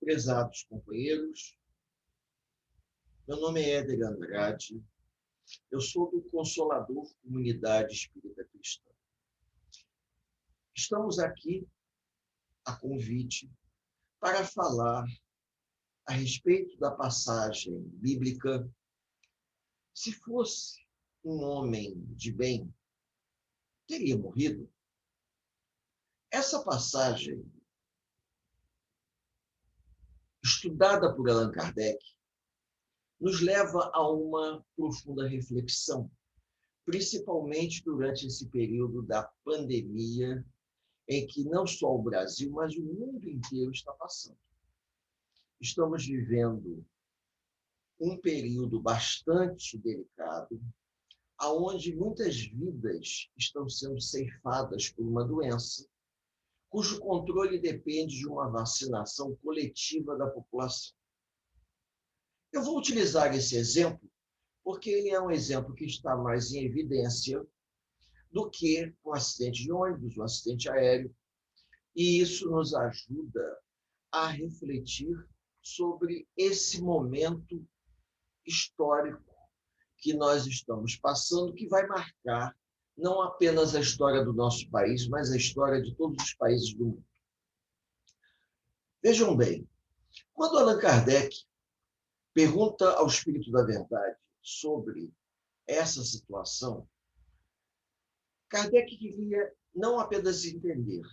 Prezados companheiros, meu nome é Éder Andrade, eu sou do Consolador Comunidade Espírita Cristã. Estamos aqui, a convite, para falar a respeito da passagem bíblica: se fosse um homem de bem, teria morrido? Essa passagem, estudada por Allan Kardec, nos leva a uma profunda reflexão, principalmente durante esse período da pandemia, em que não só o Brasil, mas o mundo inteiro está passando. Estamos vivendo um período bastante delicado, onde muitas vidas estão sendo ceifadas por uma doença, cujo controle depende de uma vacinação coletiva da população. Eu vou utilizar esse exemplo porque ele é um exemplo que está mais em evidência do que um acidente de ônibus, um acidente aéreo, e isso nos ajuda a refletir sobre esse momento histórico que nós estamos passando, que vai marcar não apenas a história do nosso país, mas a história de todos os países do mundo. Vejam bem, quando Allan Kardec pergunta ao Espírito da Verdade sobre essa situação, Kardec queria não apenas entender,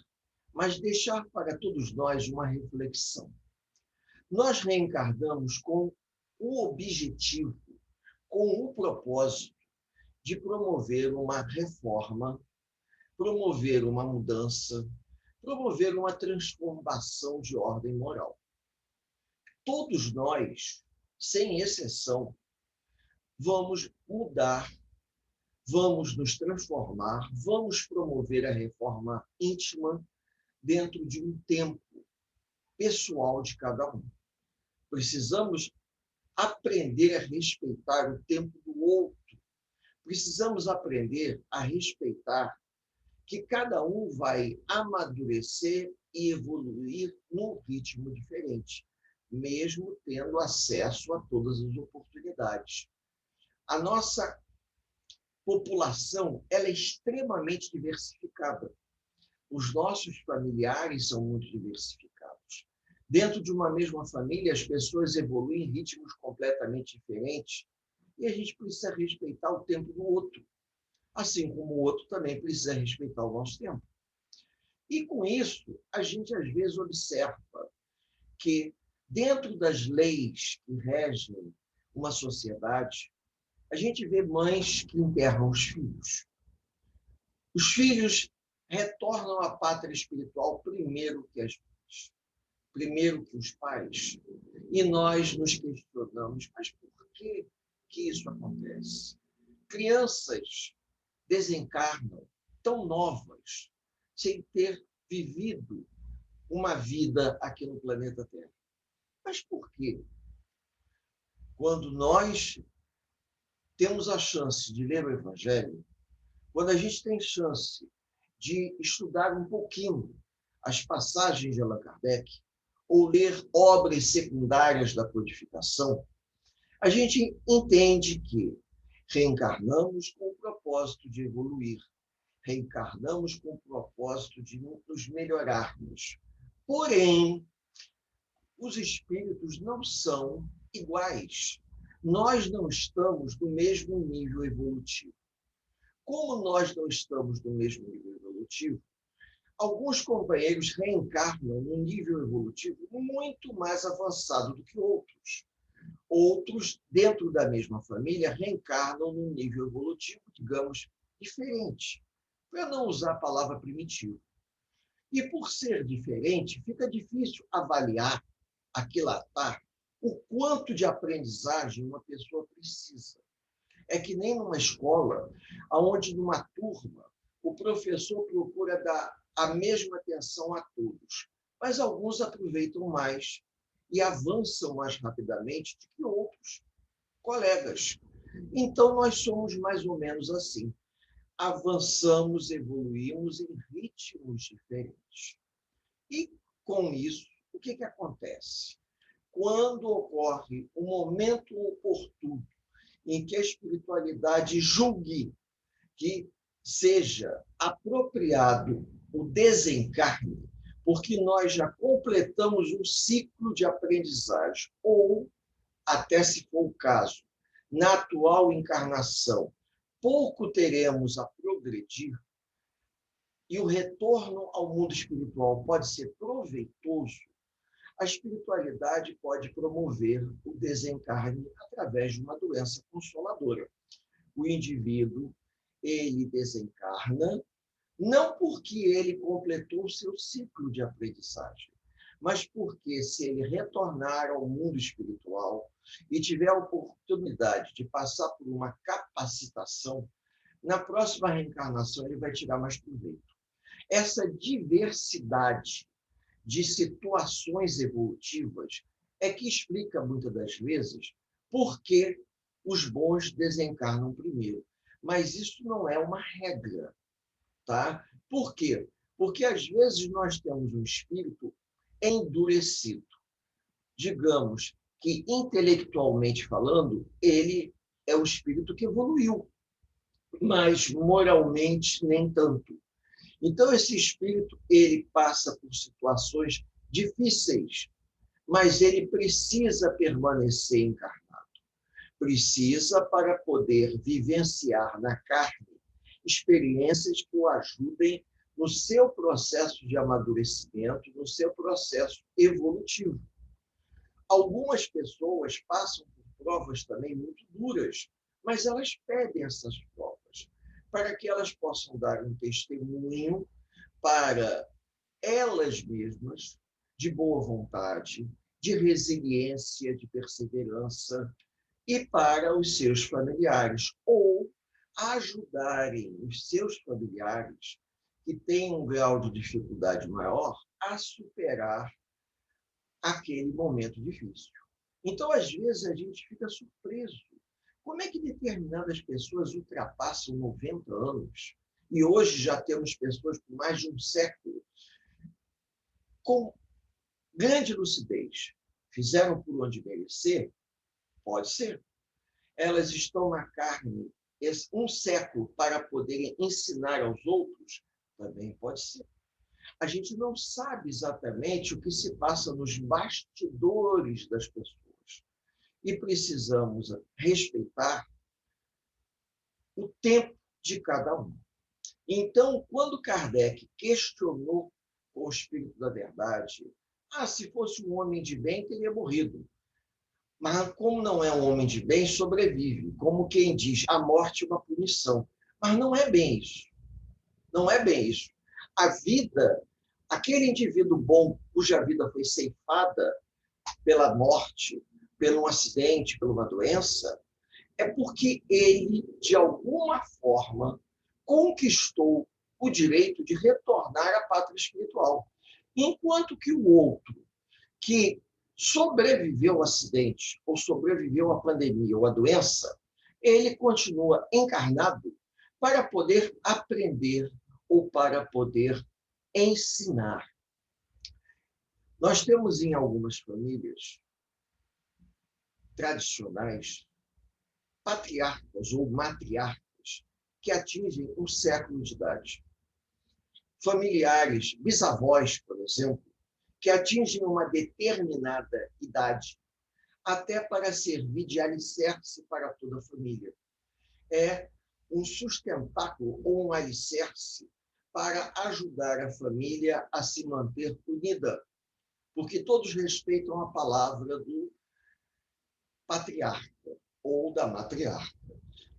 mas deixar para todos nós uma reflexão. Nós reencarnamos com o objetivo, com o propósito de promover uma reforma, promover uma mudança, promover uma transformação de ordem moral. Todos nós, sem exceção, vamos mudar, vamos nos transformar, vamos promover a reforma íntima dentro de um tempo pessoal de cada um. Precisamos aprender a respeitar o tempo do outro. Precisamos aprender a respeitar que cada um vai amadurecer e evoluir num ritmo diferente, mesmo tendo acesso a todas as oportunidades. A nossa população ela é extremamente diversificada. Os nossos familiares são muito diversificados. Dentro de uma mesma família, as pessoas evoluem em ritmos completamente diferentes e a gente precisa respeitar o tempo do outro, assim como o outro também precisa respeitar o nosso tempo. E com isso, a gente às vezes observa que dentro das leis que regem uma sociedade, a gente vê mães que enterram os filhos. Os filhos retornam à pátria espiritual primeiro que as mães, primeiro que os pais. E nós nos questionamos, mas por que isso acontece? Crianças desencarnam tão novas, sem ter vivido uma vida aqui no planeta Terra. Mas por quê? Quando nós temos a chance de ler o Evangelho, quando a gente tem chance de estudar um pouquinho as passagens de Allan Kardec, ou ler obras secundárias da codificação, a gente entende que reencarnamos com o propósito de evoluir, reencarnamos com o propósito de nos melhorarmos. Porém, os espíritos não são iguais. Nós não estamos no mesmo nível evolutivo. Como nós não estamos no mesmo nível evolutivo, alguns companheiros reencarnam num nível evolutivo muito mais avançado do que outros. Outros, dentro da mesma família, reencarnam num nível evolutivo, digamos, diferente, para não usar a palavra primitivo. E por ser diferente, fica difícil avaliar, aquilatar, o quanto de aprendizagem uma pessoa precisa. É que nem numa escola, onde numa turma, o professor procura dar a mesma atenção a todos, mas alguns aproveitam mais e avançam mais rapidamente do que outros colegas. Então, nós somos mais ou menos assim. Avançamos, evoluímos em ritmos diferentes. E, com isso, o que acontece? quando ocorre o momento oportuno em que a espiritualidade julgue que seja apropriado o desencarne, porque nós já completamos um ciclo de aprendizagem, ou, até se for o caso, na atual encarnação, pouco teremos a progredir, e o retorno ao mundo espiritual pode ser proveitoso, a espiritualidade pode promover o desencarne através de uma doença consoladora. O indivíduo, ele desencarna, não porque ele completou o seu ciclo de aprendizagem, mas porque, se ele retornar ao mundo espiritual e tiver a oportunidade de passar por uma capacitação, na próxima reencarnação ele vai tirar mais proveito. Essa diversidade de situações evolutivas é que explica, muitas das vezes, por que os bons desencarnam primeiro. Mas isso não é uma regra, tá? Por quê? Porque, às vezes, nós temos um espírito endurecido. Digamos que, intelectualmente falando, ele é o espírito que evoluiu, mas moralmente nem tanto. Então, esse espírito, ele passa por situações difíceis, mas ele precisa permanecer encarnado. Precisa para poder vivenciar na carne experiências que o ajudem no seu processo de amadurecimento, no seu processo evolutivo. Algumas pessoas passam por provas também muito duras, mas elas pedem essas provas para que elas possam dar um testemunho para elas mesmas, de boa vontade, de resiliência, de perseverança, e para os seus familiares, ou ajudarem os seus familiares que têm um grau de dificuldade maior a superar aquele momento difícil. Então, às vezes, a gente fica surpreso. Como é que determinadas pessoas ultrapassam 90 anos? E hoje já temos pessoas com mais de um século com grande lucidez. Fizeram por onde merecer? Pode ser. Elas estão na carne um século para poderem ensinar aos outros? Também pode ser. A gente não sabe exatamente o que se passa nos bastidores das pessoas. E precisamos respeitar o tempo de cada um. Então, quando Kardec questionou o Espírito da Verdade, se fosse um homem de bem, teria morrido. Mas, como não é um homem de bem, sobrevive. Como quem diz, a morte é uma punição. Mas não é bem isso. Não é bem isso. A vida, aquele indivíduo bom, cuja vida foi ceifada pela morte, pelo acidente, por uma doença, é porque ele, de alguma forma, conquistou o direito de retornar à pátria espiritual. Enquanto que o outro, que sobreviveu ao acidente, ou sobreviveu à pandemia ou à doença, ele continua encarnado para poder aprender ou para poder ensinar. Nós temos em algumas famílias tradicionais patriarcas ou matriarcas que atingem um século de idade. Familiares, bisavós, por exemplo, que atingem uma determinada idade, até para servir de alicerce para toda a família. É um sustentáculo ou um alicerce para ajudar a família a se manter unida, porque todos respeitam a palavra do patriarca ou da matriarca.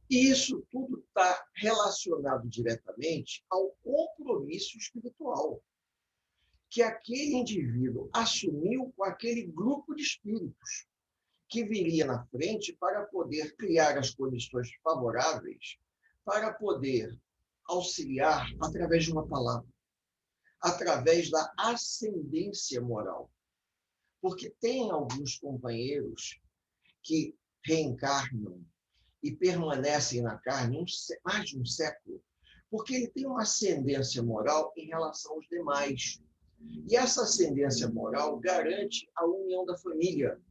E isso tudo está relacionado diretamente ao compromisso espiritual que aquele indivíduo assumiu com aquele grupo de espíritos que viria na frente para poder criar as condições favoráveis para poder auxiliar através de uma palavra, através da ascendência moral. Porque tem alguns companheiros que reencarnam e permanecem na carne mais de um século, porque ele tem uma ascendência moral em relação aos demais. E essa ascendência moral garante a união da família.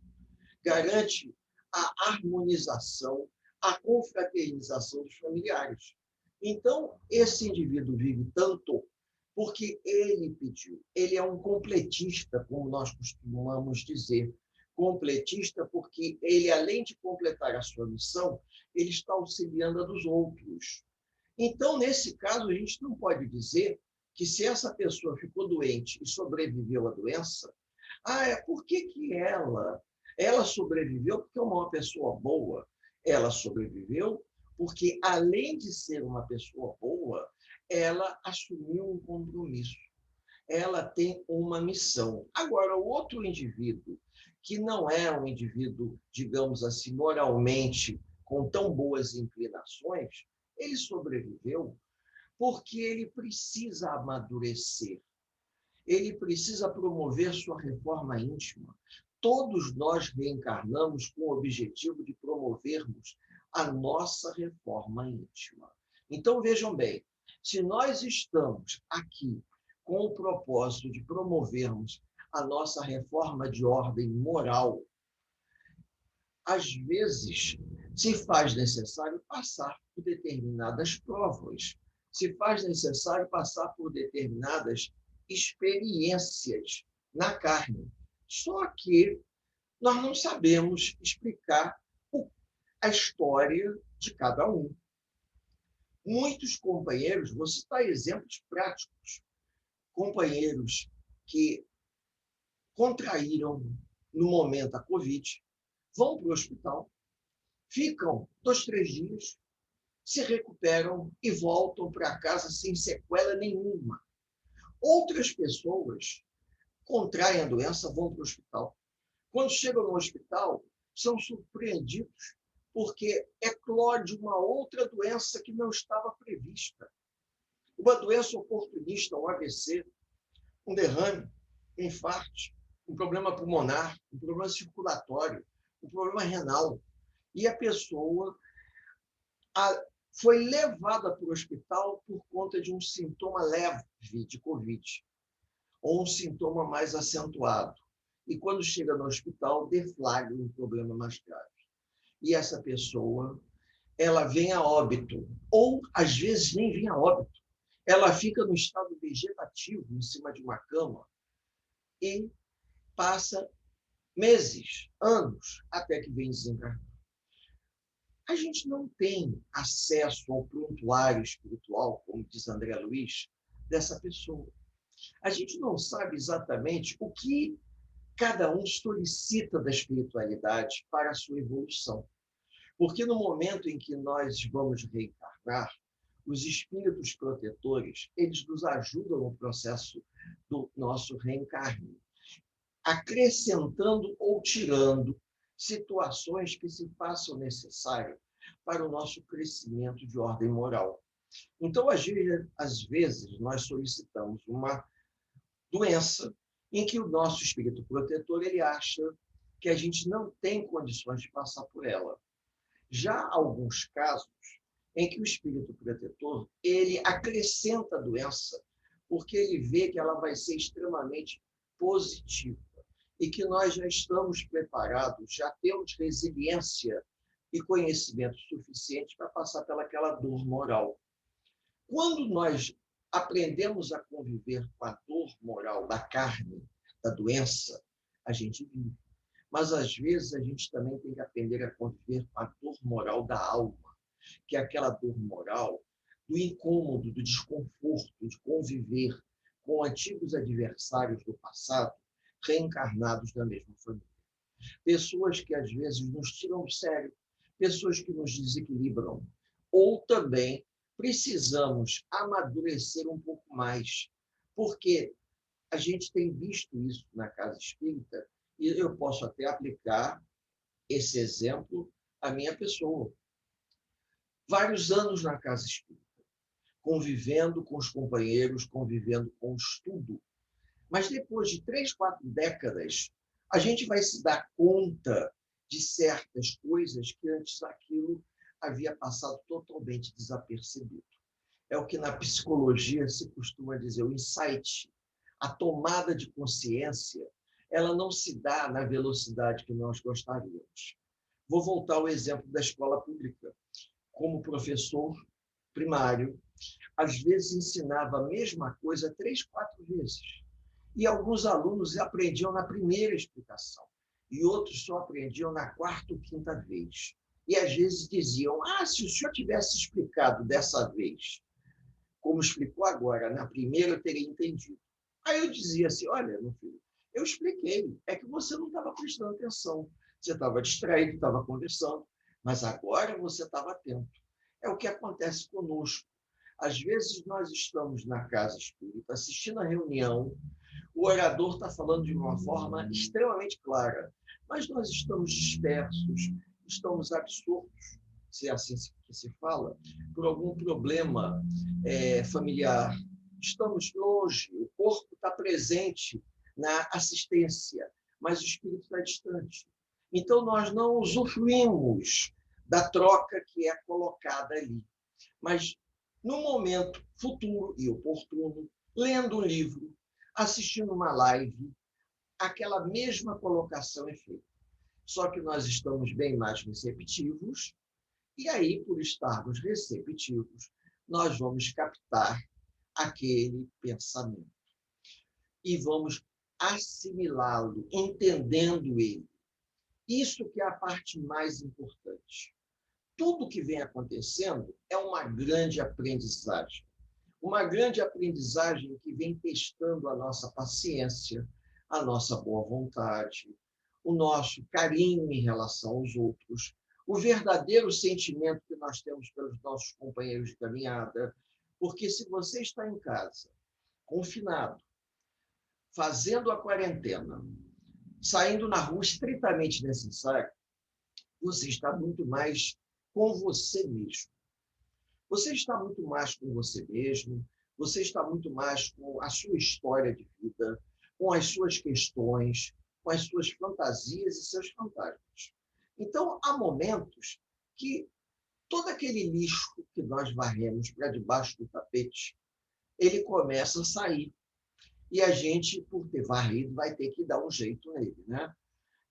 garante a harmonização, a confraternização dos familiares. Então, esse indivíduo vive tanto porque ele pediu. Ele é um completista, como nós costumamos dizer. Completista porque ele, além de completar a sua missão, ele está auxiliando a dos outros. Então, nesse caso, a gente não pode dizer que se essa pessoa ficou doente e sobreviveu à doença, por que ela sobreviveu porque é uma pessoa boa? Ela sobreviveu porque, além de ser uma pessoa boa, ela assumiu um compromisso. Ela tem uma missão. Agora, o outro indivíduo, que não é um indivíduo, digamos assim, moralmente com tão boas inclinações, ele sobreviveu porque ele precisa amadurecer, ele precisa promover sua reforma íntima. Todos nós reencarnamos com o objetivo de promovermos a nossa reforma íntima. Então, vejam bem, se nós estamos aqui com o propósito de promovermos a nossa reforma de ordem moral, às vezes se faz necessário passar por determinadas provas, se faz necessário passar por determinadas experiências na carne. Só que nós não sabemos explicar a história de cada um. Muitos companheiros, vou citar exemplos práticos, companheiros que contraíram no momento a Covid, vão para o hospital, ficam 2, 3 dias, se recuperam e voltam para casa sem sequela nenhuma. Outras pessoas contraem a doença, vão para o hospital. Quando chegam no hospital, são surpreendidos porque eclode uma outra doença que não estava prevista. Uma doença oportunista, um AVC, um derrame, um infarto, um problema pulmonar, um problema circulatório, um problema renal. E a pessoa foi levada para o hospital por conta de um sintoma leve de Covid, ou um sintoma mais acentuado. E quando chega no hospital, deflagra um problema mais grave. E essa pessoa, ela vem a óbito, ou às vezes nem vem a óbito. Ela fica no estado vegetativo, em cima de uma cama, e passa meses, anos, até que vem desencarnar. A gente não tem acesso ao prontuário espiritual, como diz André Luiz, dessa pessoa. A gente não sabe exatamente o que cada um solicita da espiritualidade para a sua evolução. Porque no momento em que nós vamos reencarnar, os espíritos protetores, eles nos ajudam no processo do nosso reencarne, acrescentando ou tirando situações que se façam necessárias para o nosso crescimento de ordem moral. Então, às vezes, nós solicitamos uma doença em que o nosso espírito protetor ele acha que a gente não tem condições de passar por ela. Já há alguns casos em que o espírito protetor ele acrescenta a doença porque ele vê que ela vai ser extremamente positiva e que nós já estamos preparados, já temos resiliência e conhecimento suficiente para passar pelaquela dor moral. Quando nós aprendemos a conviver com a dor moral da carne, da doença, a gente vive. Mas, às vezes, a gente também tem que aprender a conviver com a dor moral da alma, que é aquela dor moral do incômodo, do desconforto, de conviver com antigos adversários do passado, reencarnados na mesma família. Pessoas que, às vezes, nos tiram do sério, pessoas que nos desequilibram. Ou também precisamos amadurecer um pouco mais, porque a gente tem visto isso na casa espírita, e eu posso até aplicar esse exemplo à minha pessoa. Vários anos na casa espírita, convivendo com os companheiros, convivendo com o estudo. Mas depois de 3, 4 décadas, a gente vai se dar conta de certas coisas que antes aquilo havia passado totalmente desapercebido. É o que na psicologia se costuma dizer, o insight, a tomada de consciência, ela não se dá na velocidade que nós gostaríamos. Vou voltar ao exemplo da escola pública. Como professor primário, às vezes ensinava a mesma coisa 3, 4 vezes. E alguns alunos aprendiam na primeira explicação, e outros só aprendiam na quarta ou quinta vez. E às vezes diziam, se o senhor tivesse explicado dessa vez, como explicou agora, na primeira eu teria entendido. Aí eu dizia assim, olha, meu filho, eu expliquei, é que você não estava prestando atenção, você estava distraído, estava conversando, mas agora você estava atento. É o que acontece conosco. Às vezes nós estamos na casa espírita, assistindo a reunião, o orador está falando de uma forma extremamente clara, mas nós estamos dispersos, estamos absortos, se é assim que se fala, por algum problema familiar. Estamos longe, o corpo está presente na assistência, mas o espírito está distante. Então, nós não usufruímos da troca que é colocada ali. Mas, no momento futuro e oportuno, lendo um livro, assistindo uma live, aquela mesma colocação é feita. Só que nós estamos bem mais receptivos, e aí, por estarmos receptivos, nós vamos captar aquele pensamento e vamos assimilá-lo, entendendo ele. Isso que é a parte mais importante. Tudo que vem acontecendo é uma grande aprendizagem. Uma grande aprendizagem que vem testando a nossa paciência, a nossa boa vontade, o nosso carinho em relação aos outros, o verdadeiro sentimento que nós temos pelos nossos companheiros de caminhada. Porque se você está em casa, confinado, fazendo a quarentena, saindo na rua estritamente necessário, você está muito mais com você mesmo. Você está muito mais com você mesmo, você está muito mais com a sua história de vida, com as suas questões, com as suas fantasias e seus fantasmas. Então, há momentos que todo aquele lixo que nós varremos para debaixo do tapete, ele começa a sair. E a gente, por ter varrido, vai ter que dar um jeito nele, né?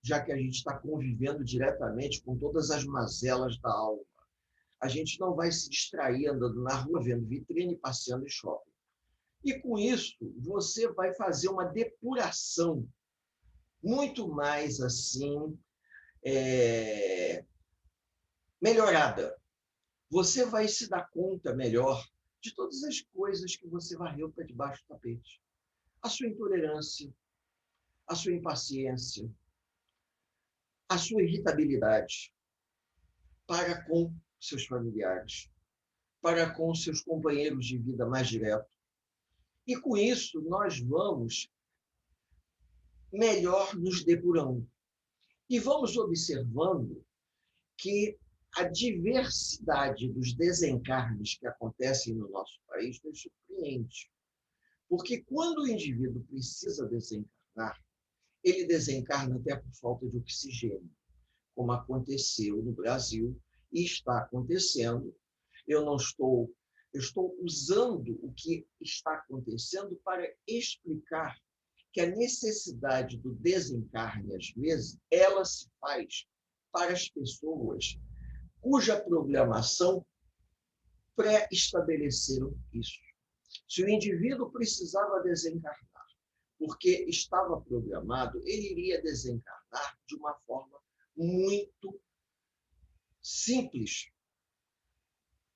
Já que a gente está convivendo diretamente com todas as mazelas da alma. A gente não vai se distrair andando na rua, vendo vitrine, passeando em shopping. E com isso, você vai fazer uma depuração muito mais assim, melhorada. Você vai se dar conta melhor de todas as coisas que você varreu para debaixo do tapete. A sua intolerância, a sua impaciência, a sua irritabilidade para com seus familiares, para com seus companheiros de vida mais direto. E com isso, nós vamos melhor nos depurando. E vamos observando que a diversidade dos desencarnes que acontecem no nosso país nos surpreende. Porque quando o indivíduo precisa desencarnar, ele desencarna até por falta de oxigênio, como aconteceu no Brasil e está acontecendo. Eu estou usando o que está acontecendo para explicar que a necessidade do desencarne, às vezes, ela se faz para as pessoas cuja programação pré-estabeleceram isso. Se o indivíduo precisava desencarnar porque estava programado, ele iria desencarnar de uma forma muito simples,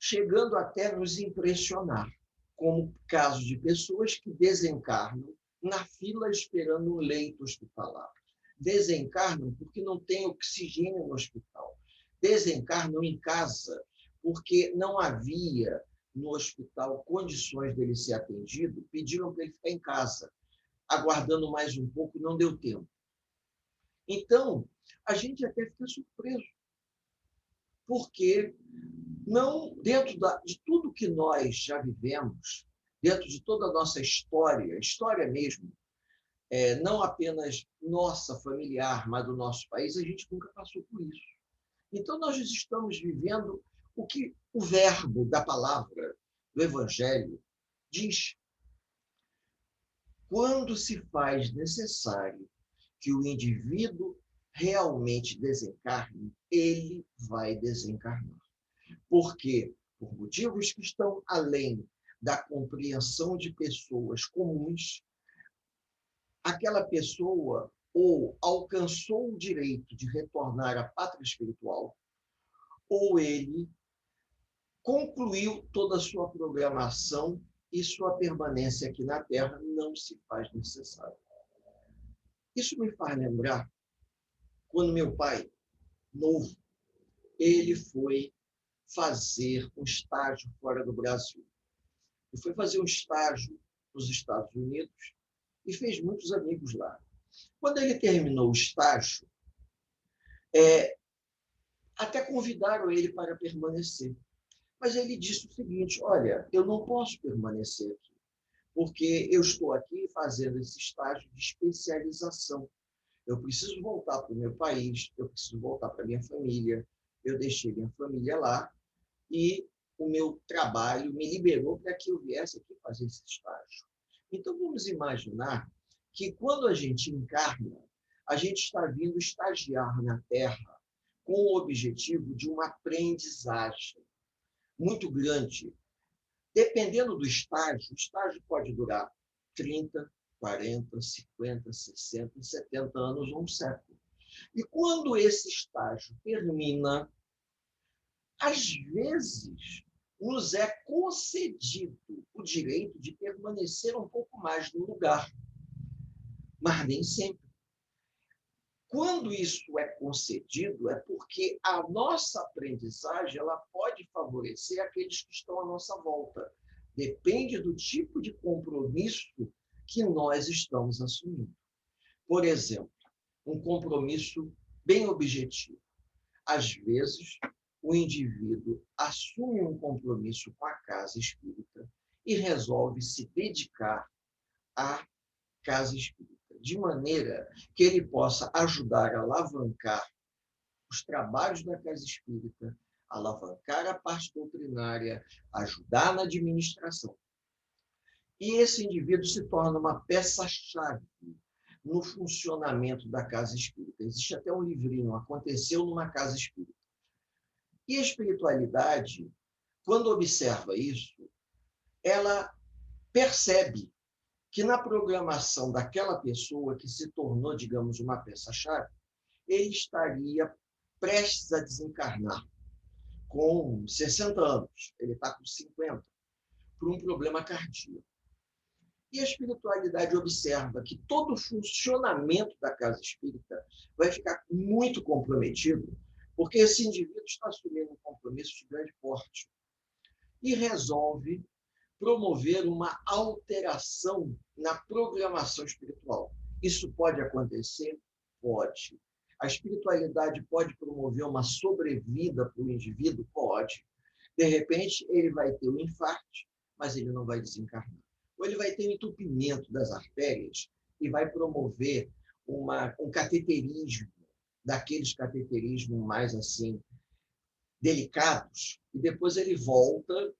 chegando até a nos impressionar, como casos de pessoas que desencarnam na fila esperando um leito hospitalar. Desencarnam porque não tem oxigênio no hospital. Desencarnam em casa porque não havia no hospital condições dele ser atendido, pediram para ele ficar em casa, aguardando mais um pouco, não deu tempo. Então, a gente até fica surpreso, porque não, dentro de tudo que nós já vivemos, dentro de toda a nossa história mesmo, não apenas nossa, familiar, mas do nosso país, a gente nunca passou por isso. Então, nós estamos vivendo o que o verbo da palavra, do Evangelho, diz. Quando se faz necessário que o indivíduo realmente desencarne, ele vai desencarnar. Por quê? Por motivos que estão além da compreensão de pessoas comuns, aquela pessoa ou alcançou o direito de retornar à pátria espiritual, ou ele concluiu toda a sua programação e sua permanência aqui na Terra não se faz necessária. Isso me faz lembrar quando meu pai, novo, ele foi fazer um estágio fora do Brasil. Ele foi fazer um estágio nos Estados Unidos e fez muitos amigos lá. Quando ele terminou o estágio, até convidaram ele para permanecer. Mas ele disse o seguinte: olha, eu não posso permanecer aqui, porque eu estou aqui fazendo esse estágio de especialização. Eu preciso voltar para o meu país, eu preciso voltar para a minha família. Eu deixei minha família lá e o meu trabalho me liberou para que eu viesse aqui fazer esse estágio. Então, vamos imaginar que quando a gente encarna, a gente está vindo estagiar na Terra com o objetivo de uma aprendizagem muito grande. Dependendo do estágio, o estágio pode durar 30, 40, 50, 60, 70 anos ou um século. E quando esse estágio termina, às vezes nos é concedido o direito de permanecer um pouco mais no lugar, mas nem sempre. Quando isso é concedido, é porque a nossa aprendizagem ela pode favorecer aqueles que estão à nossa volta. Depende do tipo de compromisso que nós estamos assumindo. Por exemplo, um compromisso bem objetivo. Às vezes, o indivíduo assume um compromisso com a casa espírita e resolve se dedicar à casa espírita, de maneira que ele possa ajudar a alavancar os trabalhos da casa espírita, alavancar a parte doutrinária, ajudar na administração. E esse indivíduo se torna uma peça-chave no funcionamento da casa espírita. Existe até um livrinho, Aconteceu numa Casa Espírita. E a espiritualidade, quando observa isso, ela percebe que na programação daquela pessoa que se tornou, digamos, uma peça-chave, ele estaria prestes a desencarnar com 60 anos, ele está com 50, por um problema cardíaco. E a espiritualidade observa que todo o funcionamento da casa espírita vai ficar muito comprometido, porque esse indivíduo está assumindo um compromisso de grande porte e resolve promover uma alteração na programação espiritual. Isso pode acontecer? Pode. A espiritualidade pode promover uma sobrevida para o indivíduo? Pode. De repente, ele vai ter um infarto, mas ele não vai desencarnar. Ou ele vai ter um entupimento das artérias e vai promover um cateterismo, daqueles cateterismos mais assim delicados, e depois ele volta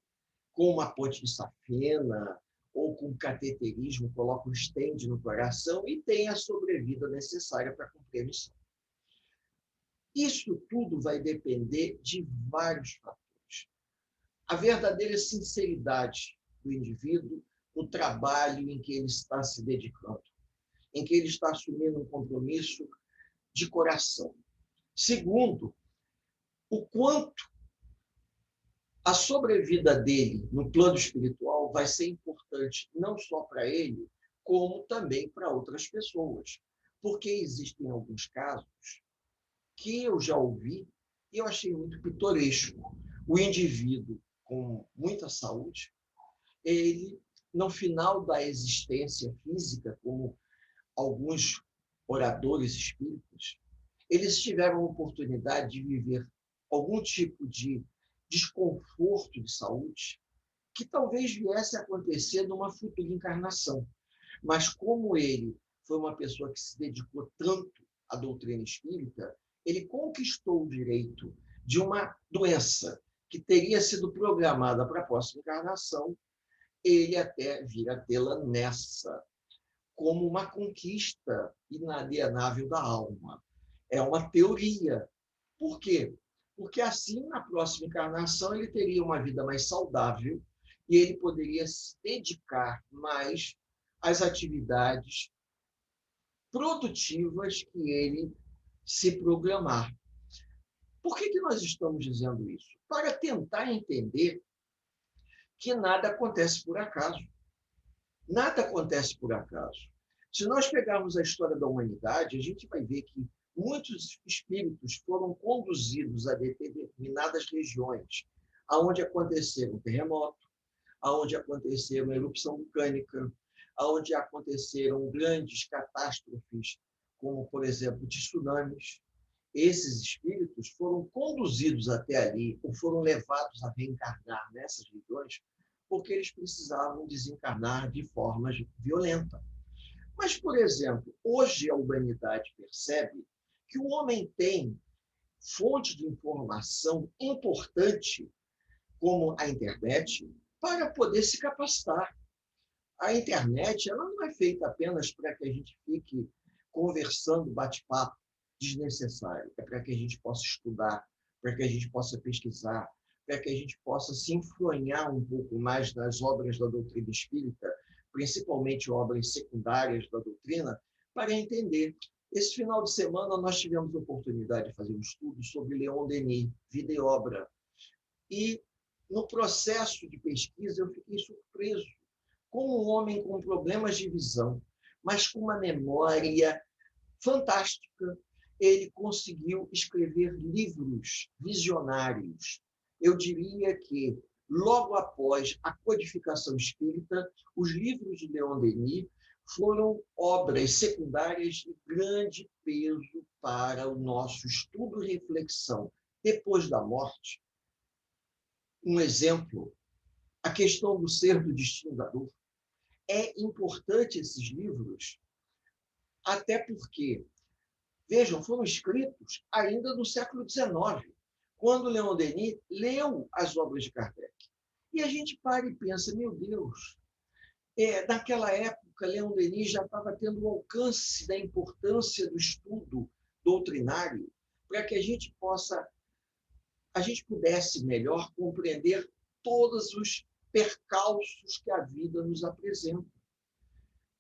com uma ponte de safena ou com cateterismo, coloca um stent no coração e tem a sobrevida necessária para cumprir a missão. Isso tudo vai depender de vários fatores. A verdadeira sinceridade do indivíduo no trabalho em que ele está se dedicando, em que ele está assumindo um compromisso de coração. Segundo, o quanto a sobrevida dele no plano espiritual vai ser importante não só para ele, como também para outras pessoas. Porque existem alguns casos que eu já ouvi e eu achei muito pitoresco. O indivíduo com muita saúde, ele, no final da existência física, como alguns oradores espíritas, eles tiveram a oportunidade de viver algum tipo de desconforto de saúde que talvez viesse a acontecer numa futura encarnação. Mas como ele foi uma pessoa que se dedicou tanto à doutrina espírita, ele conquistou o direito de uma doença que teria sido programada para a próxima encarnação, ele até vir a tê-la nessa. como uma conquista inalienável da alma. É uma teoria. Por quê? Porque assim, na próxima encarnação, ele teria uma vida mais saudável e ele poderia se dedicar mais às atividades produtivas que ele se programar. Por que nós estamos dizendo isso? Para tentar entender que nada acontece por acaso. Nada acontece por acaso. Se nós pegarmos a história da humanidade, a gente vai ver que muitos espíritos foram conduzidos a determinadas regiões, aonde aconteceram terremotos, aonde aconteceram erupção vulcânica, aonde aconteceram grandes catástrofes, como, por exemplo, tsunamis. Esses espíritos foram conduzidos até ali, ou foram levados a reencarnar nessas regiões, porque eles precisavam desencarnar de forma violenta. Mas, por exemplo, hoje a humanidade percebe que o homem tem fonte de informação importante, como a internet, para poder se capacitar. A internet ela não é feita apenas para que a gente fique conversando, bate-papo desnecessário. É para que a gente possa estudar, para que a gente possa pesquisar, para que a gente possa se influenciar um pouco mais nas obras da doutrina espírita, principalmente obras secundárias da doutrina, para entender. Esse final de semana nós tivemos a oportunidade de fazer um estudo sobre Leon Denis, Vida e Obra. E no processo de pesquisa eu fiquei surpreso como um homem com problemas de visão, mas com uma memória fantástica, ele conseguiu escrever livros visionários. Eu diria que, logo após a codificação espírita, os livros de Leon Denis foram obras secundárias de grande peso para o nosso estudo e reflexão depois da morte. Um exemplo, a questão do ser, do destino, da dor. É importante esses livros, até porque, vejam, foram escritos ainda no século XIX, quando Leon Denis leu as obras de Kardec. E a gente para e pensa, meu Deus, naquela época, Leon Denis já estava tendo o alcance da importância do estudo doutrinário para que a gente pudesse melhor compreender todos os percalços que a vida nos apresenta.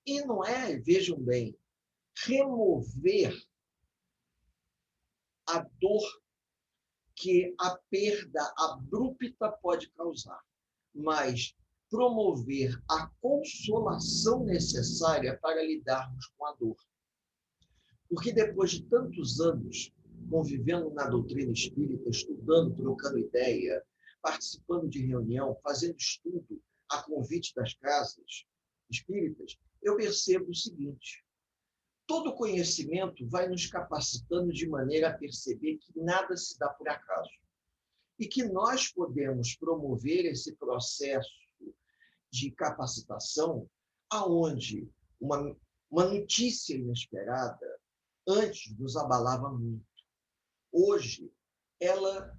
E não é, vejam bem, remover a dor que a perda abrupta pode causar, mas promover a consolação necessária para lidarmos com a dor. Porque depois de tantos anos convivendo na doutrina espírita, estudando, trocando ideia, participando de reunião, fazendo estudo a convite das casas espíritas, eu percebo o seguinte: todo conhecimento vai nos capacitando de maneira a perceber que nada se dá por acaso e que nós podemos promover esse processo de capacitação aonde uma notícia inesperada antes nos abalava muito. Hoje, ela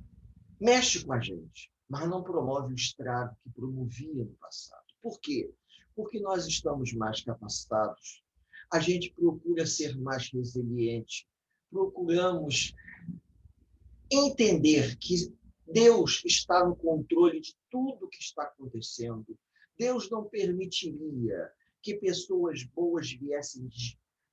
mexe com a gente, mas não promove o estrago que promovia no passado. Por quê? Porque nós estamos mais capacitados, a gente procura ser mais resiliente, procuramos entender que Deus está no controle de tudo que está acontecendo. Deus não permitiria que pessoas boas viessem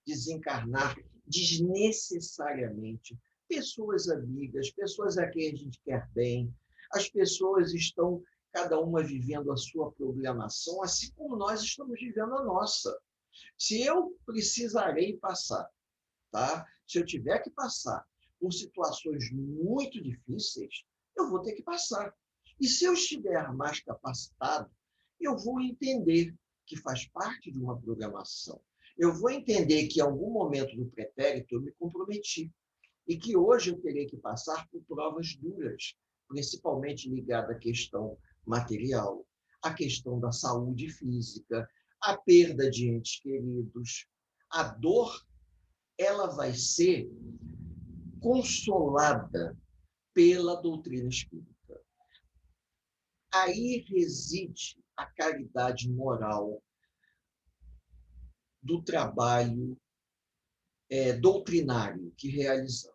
desencarnar desnecessariamente. Pessoas amigas, pessoas a quem a gente quer bem. As pessoas estão, cada uma vivendo a sua programação, assim como nós estamos vivendo a nossa. Se eu precisarei passar, tá? Se eu tiver que passar por situações muito difíceis, eu vou ter que passar. E se eu estiver mais capacitado, eu vou entender que faz parte de uma programação. Eu vou entender que em algum momento do pretérito eu me comprometi e que hoje eu terei que passar por provas duras, principalmente ligada à questão material, à questão da saúde física, à perda de entes queridos. A dor, ela vai ser consolada pela doutrina espírita. Aí reside a caridade moral do trabalho doutrinário que realizamos.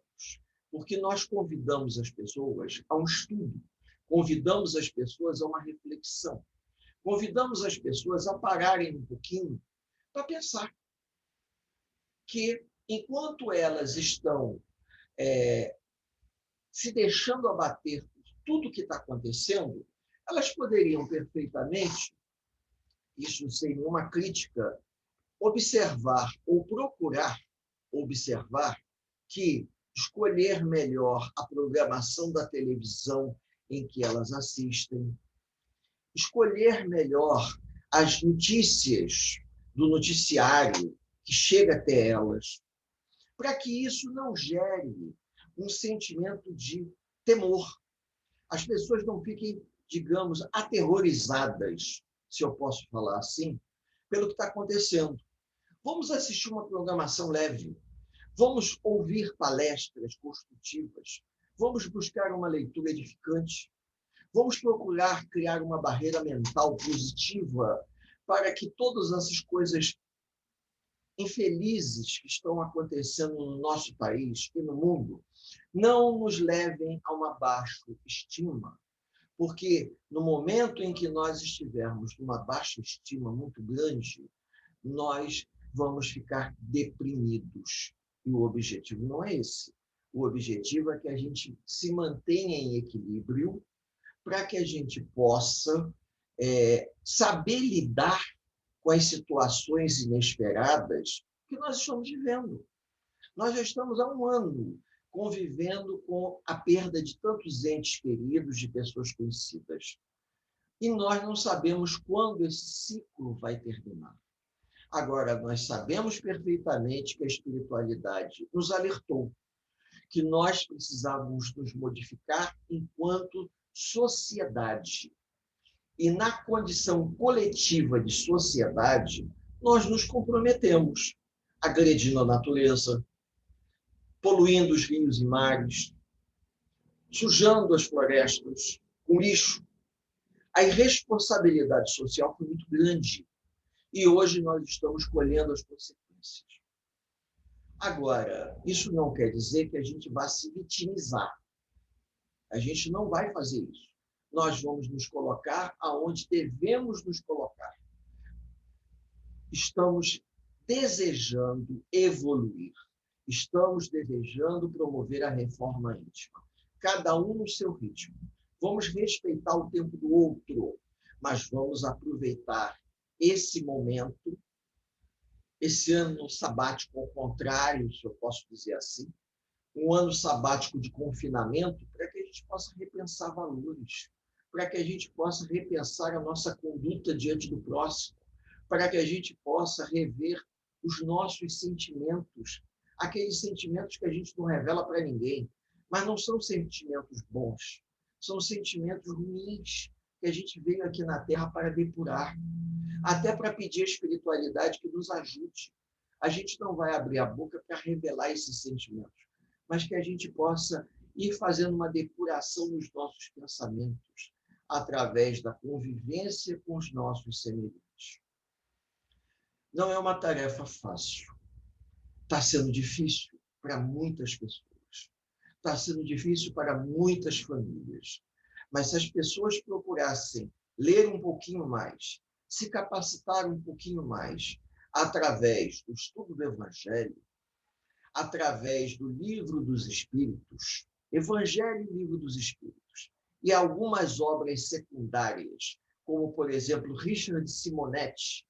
Porque nós convidamos as pessoas a um estudo, convidamos as pessoas a uma reflexão, convidamos as pessoas a pararem um pouquinho para pensar que, enquanto elas estão se deixando abater por tudo que está acontecendo, elas poderiam perfeitamente, isso sem nenhuma crítica, observar ou procurar observar que escolher melhor a programação da televisão em que elas assistem, escolher melhor as notícias do noticiário que chega até elas, para que isso não gere um sentimento de temor. As pessoas não fiquem, digamos, aterrorizadas, se eu posso falar assim, pelo que está acontecendo. Vamos assistir uma programação leve. Vamos ouvir palestras construtivas. Vamos buscar uma leitura edificante. Vamos procurar criar uma barreira mental positiva para que todas essas coisas infelizes que estão acontecendo no nosso país e no mundo não nos levem a uma baixa estima. Porque no momento em que nós estivermos numa baixa estima muito grande, nós vamos ficar deprimidos. E o objetivo não é esse. O objetivo é que a gente se mantenha em equilíbrio para que a gente possa saber lidar com as situações inesperadas que nós estamos vivendo. Nós já estamos há um ano convivendo com a perda de tantos entes queridos, de pessoas conhecidas. E nós não sabemos quando esse ciclo vai terminar. Agora, nós sabemos perfeitamente que a espiritualidade nos alertou que nós precisávamos nos modificar enquanto sociedade. E na condição coletiva de sociedade, nós nos comprometemos, agredindo a natureza, poluindo os rios e mares, sujando as florestas com lixo. A irresponsabilidade social foi muito grande. E hoje nós estamos colhendo as consequências. Agora, isso não quer dizer que a gente vá se vitimizar. A gente não vai fazer isso. Nós vamos nos colocar aonde devemos nos colocar. Estamos desejando evoluir. Estamos desejando promover a reforma íntima. Cada um no seu ritmo. Vamos respeitar o tempo do outro, mas vamos aproveitar esse momento, esse ano sabático ao contrário, se eu posso dizer assim, um ano sabático de confinamento, para que a gente possa repensar valores, para que a gente possa repensar a nossa conduta diante do próximo, para que a gente possa rever os nossos sentimentos, aqueles sentimentos que a gente não revela para ninguém, mas não são sentimentos bons, são sentimentos ruins que a gente veio aqui na Terra para depurar, até para pedir a espiritualidade que nos ajude. A gente não vai abrir a boca para revelar esses sentimentos, mas que a gente possa ir fazendo uma depuração nos nossos pensamentos, através da convivência com os nossos semelhantes. Não é uma tarefa fácil. Está sendo difícil para muitas pessoas. Está sendo difícil para muitas famílias. Mas se as pessoas procurassem ler um pouquinho mais, se capacitar um pouquinho mais, através do estudo do Evangelho, através do Livro dos Espíritos, Evangelho e Livro dos Espíritos, e algumas obras secundárias, como, por exemplo, Richard Simonetti,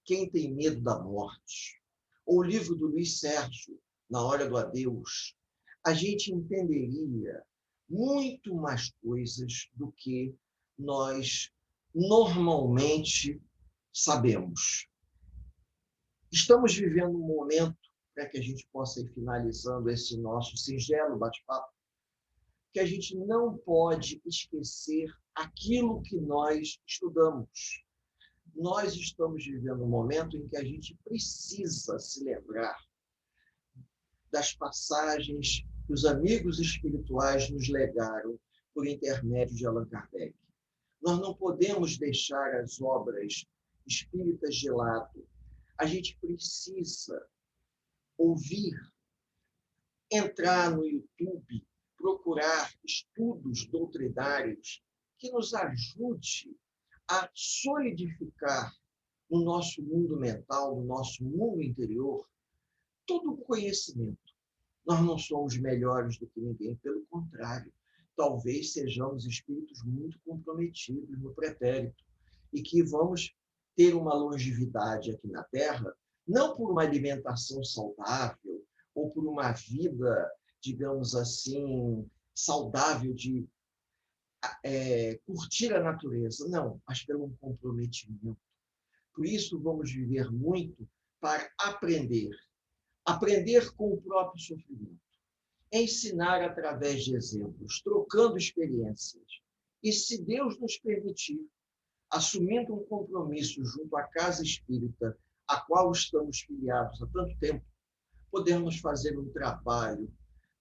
Quem tem medo da morte, ou o livro do Luiz Sérgio, Na Hora do Adeus, a gente entenderia muito mais coisas do que nós normalmente sabemos. Estamos vivendo um momento, para que a gente possa ir finalizando esse nosso singelo bate-papo, que a gente não pode esquecer aquilo que nós estudamos. Nós estamos vivendo um momento em que a gente precisa se lembrar das passagens que os amigos espirituais nos legaram por intermédio de Allan Kardec. Nós não podemos deixar as obras espíritas de lado. a gente precisa ouvir, entrar no YouTube, procurar estudos doutrinários que nos ajude a solidificar no nosso mundo mental, no nosso mundo interior, todo o conhecimento. Nós não somos melhores do que ninguém, pelo contrário, talvez sejamos espíritos muito comprometidos no pretérito e que vamos ter uma longevidade aqui na Terra, não por uma alimentação saudável ou por uma vida, digamos assim, saudável de curtir a natureza, não, mas pelo um comprometimento. Por isso, vamos viver muito para aprender. Aprender com o próprio sofrimento. Ensinar através de exemplos, trocando experiências. E, se Deus nos permitir, assumindo um compromisso junto à casa espírita, a qual estamos filiados há tanto tempo, podemos fazer um trabalho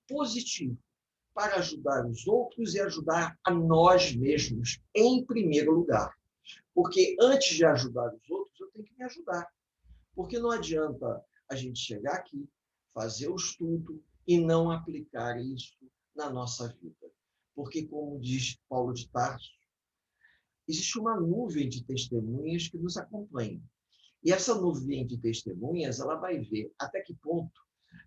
positivo para ajudar os outros e ajudar a nós mesmos, em primeiro lugar. Porque antes de ajudar os outros, eu tenho que me ajudar. Porque não adianta a gente chegar aqui, fazer o estudo e não aplicar isso na nossa vida. Porque, como diz Paulo de Tarso, existe uma nuvem de testemunhas que nos acompanham. E essa nuvem de testemunhas, ela vai ver até que ponto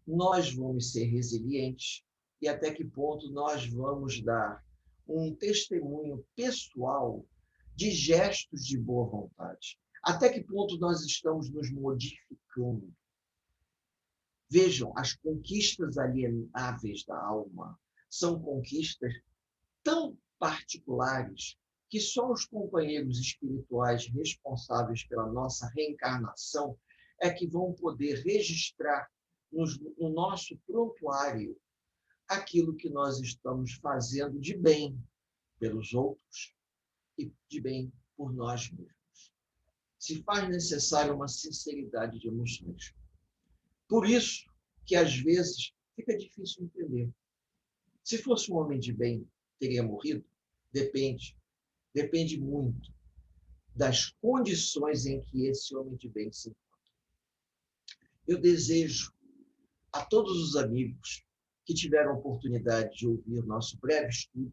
nós vamos ser resilientes e até que ponto nós vamos dar um testemunho pessoal de gestos de boa vontade. Até que ponto nós estamos nos modificando. Vejam, as conquistas alienáveis da alma são conquistas tão particulares que só os companheiros espirituais responsáveis pela nossa reencarnação é que vão poder registrar no nosso prontuário aquilo que nós estamos fazendo de bem pelos outros e de bem por nós mesmos. Se faz necessária uma sinceridade de emoções. Por isso que, às vezes, fica difícil entender. Se fosse um homem de bem, teria morrido? Depende. Depende muito das condições em que esse homem de bem se encontra. Eu desejo a todos os amigos que tiveram a oportunidade de ouvir nosso breve estudo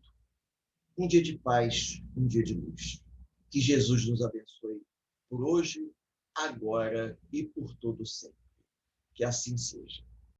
um dia de paz, um dia de luz. Que Jesus nos abençoe por hoje, agora e por todo sempre. Que assim seja.